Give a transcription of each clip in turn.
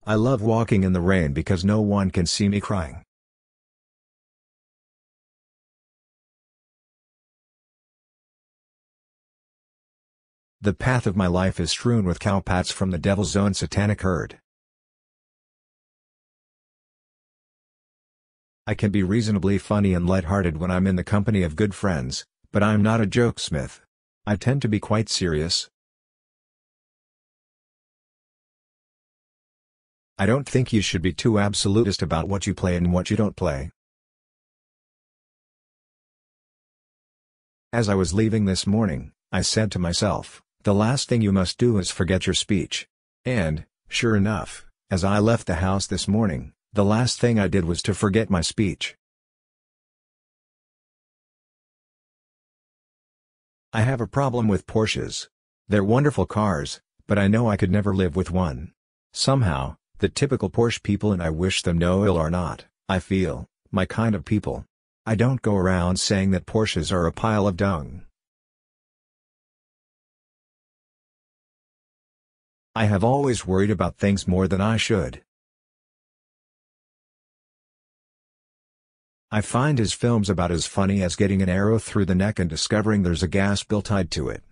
I love walking in the rain because no one can see me crying. The path of my life is strewn with cowpats from the devil's own satanic herd. I can be reasonably funny and light-hearted when I'm in the company of good friends, but I'm not a jokesmith. I tend to be quite serious. I don't think you should be too absolutist about what you play and what you don't play. As I was leaving this morning, I said to myself, the last thing you must do is forget your speech. And, sure enough, as I left the house this morning, the last thing I did was to forget my speech. I have a problem with Porsches. They're wonderful cars, but I know I could never live with one. Somehow, the typical Porsche people, and I wish them no ill, are not, I feel, my kind of people. I don't go around saying that Porsches are a pile of dung. I have always worried about things more than I should. I find his films about as funny as getting an arrow through the neck and discovering there's a gas bill tied to it.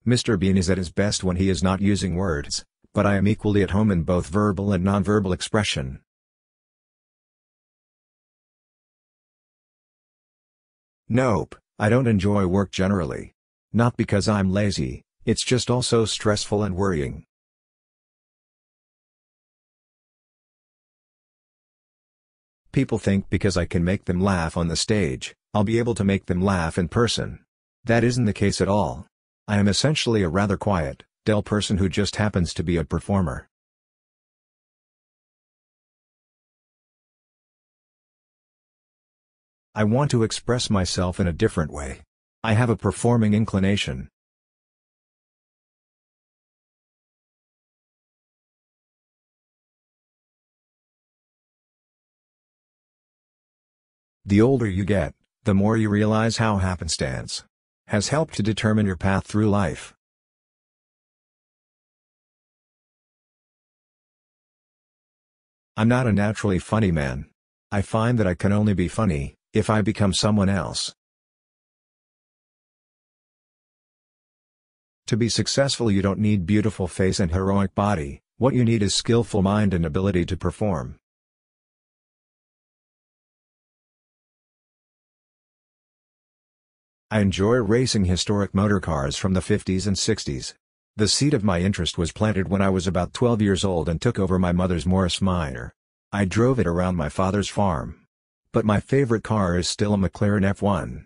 Mr. Bean is at his best when he is not using words, but I am equally at home in both verbal and nonverbal expression. Nope, I don't enjoy work generally. Not because I'm lazy, it's just also stressful and worrying. People think because I can make them laugh on the stage, I'll be able to make them laugh in person. That isn't the case at all. I am essentially a rather quiet, dull person who just happens to be a performer. I want to express myself in a different way. I have a performing inclination. The older you get, the more you realize how happenstance has helped to determine your path through life. I'm not a naturally funny man. I find that I can only be funny if I become someone else. To be successful, you don't need beautiful face and heroic body. What you need is skillful mind and ability to perform. I enjoy racing historic motor cars from the 50s and 60s. The seed of my interest was planted when I was about 12 years old and took over my mother's Morris Minor. I drove it around my father's farm. But my favorite car is still a McLaren F1.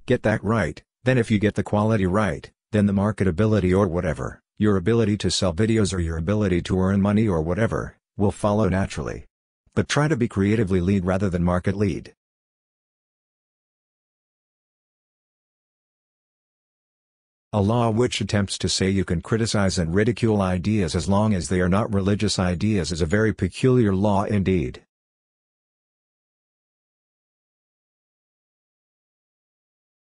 Get that right, then if you get the quality right, then the marketability or whatever, your ability to sell videos or your ability to earn money or whatever, will follow naturally. But try to be creatively lead rather than market lead. A law which attempts to say you can criticize and ridicule ideas as long as they are not religious ideas is a very peculiar law indeed.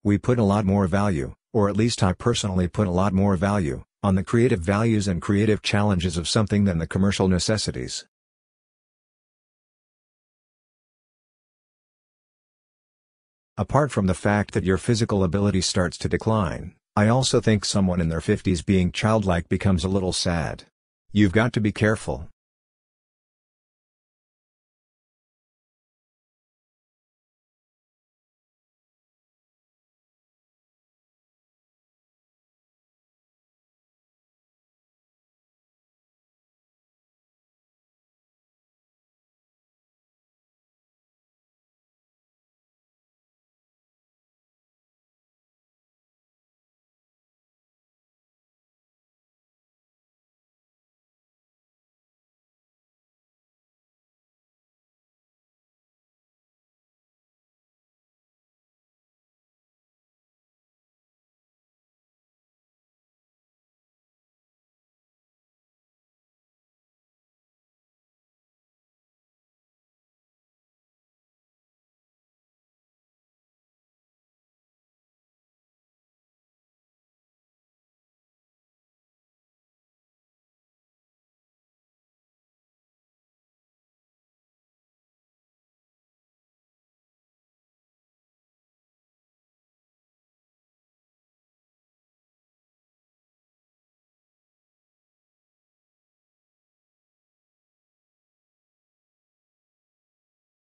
We put a lot more value, or at least I personally put a lot more value, on the creative values and creative challenges of something than the commercial necessities. Apart from the fact that your physical ability starts to decline, I also think someone in their 50s being childlike becomes a little sad. You've got to be careful.